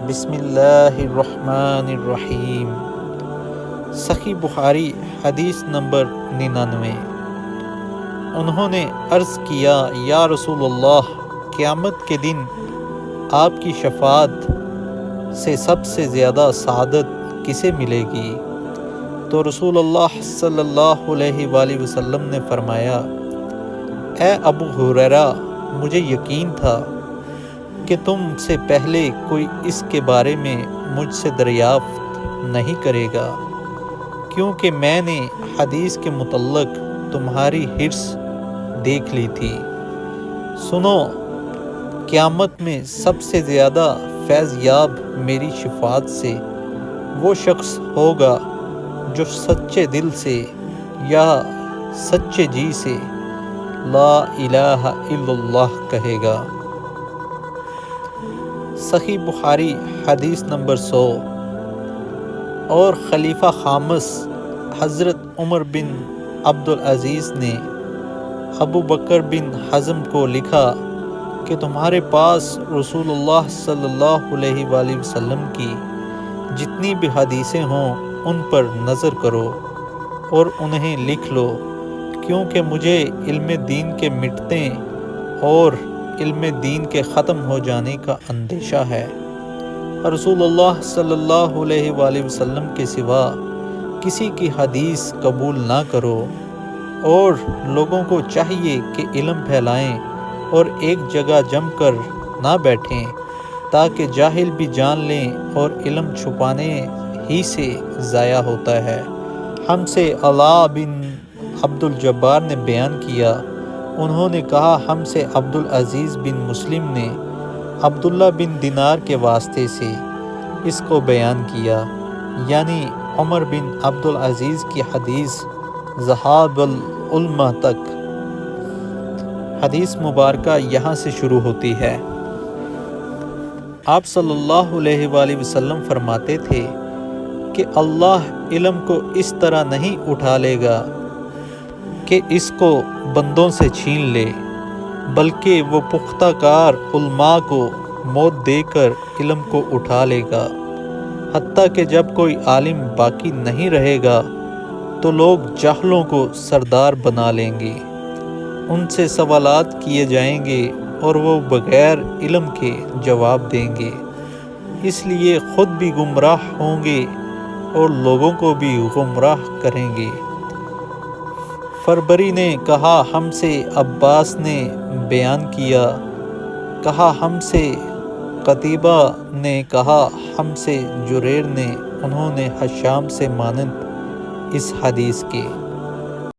بسم اللہ الرحمن الرحیم۔ صحیح بخاری حدیث نمبر 99۔ انہوں نے عرض کیا، یا رسول اللہ، قیامت کے دن آپ کی شفاعت سے سب سے زیادہ سعادت کسے ملے گی؟ تو رسول اللہ صلی اللہ علیہ وآلہ وسلم نے فرمایا، اے ابو ہریرہ، مجھے یقین تھا کہ تم سے پہلے کوئی اس کے بارے میں مجھ سے دریافت نہیں کرے گا، کیونکہ میں نے حدیث کے متعلق تمہاری حرص دیکھ لی تھی۔ سنو، قیامت میں سب سے زیادہ فیض یاب میری شفاعت سے وہ شخص ہوگا جو سچے دل سے یا سچے جی سے لا الہ الا اللہ کہے گا۔ صحیح بخاری حدیث نمبر 100۔ اور خلیفہ خامس حضرت عمر بن عبدالعزیز نے ابو بکر بن حزم کو لکھا کہ تمہارے پاس رسول اللہ صلی اللہ علیہ وآلہ وسلم کی جتنی بھی حدیثیں ہوں ان پر نظر کرو اور انہیں لکھ لو، کیونکہ مجھے علم دین کے مٹنے اور علم دین کے ختم ہو جانے کا اندیشہ ہے۔ رسول اللہ صلی اللہ علیہ وآلہ وسلم کے سوا کسی کی حدیث قبول نہ کرو، اور لوگوں کو چاہیے کہ علم پھیلائیں اور ایک جگہ جم کر نہ بیٹھیں، تاکہ جاہل بھی جان لیں اور علم چھپانے ہی سے ضائع ہوتا ہے۔ ہم سے علاء بن عبد الجبار نے بیان کیا، انہوں نے کہا ہم سے عبدالعزیز بن مسلم نے عبداللہ بن دینار کے واسطے سے اس کو بیان کیا، یعنی عمر بن عبدالعزیز کی حدیث ذہاب العلماء تک۔ حدیث مبارکہ یہاں سے شروع ہوتی ہے۔ آپ صلی اللہ علیہ وآلہ وسلم فرماتے تھے کہ اللہ علم کو اس طرح نہیں اٹھا لے گا کہ اس کو بندوں سے چھین لے، بلکہ وہ پختہ کار علماء کو موت دے کر علم کو اٹھا لے گا، حتیٰ کہ جب کوئی عالم باقی نہیں رہے گا تو لوگ جاہلوں کو سردار بنا لیں گے، ان سے سوالات کیے جائیں گے اور وہ بغیر علم کے جواب دیں گے، اس لیے خود بھی گمراہ ہوں گے اور لوگوں کو بھی گمراہ کریں گے۔ فربری نے کہا ہم سے عباس نے بیان کیا، کہا ہم سے قتیبہ نے، کہا ہم سے جریر نے، انہوں نے حشام سے مانند اس حدیث کے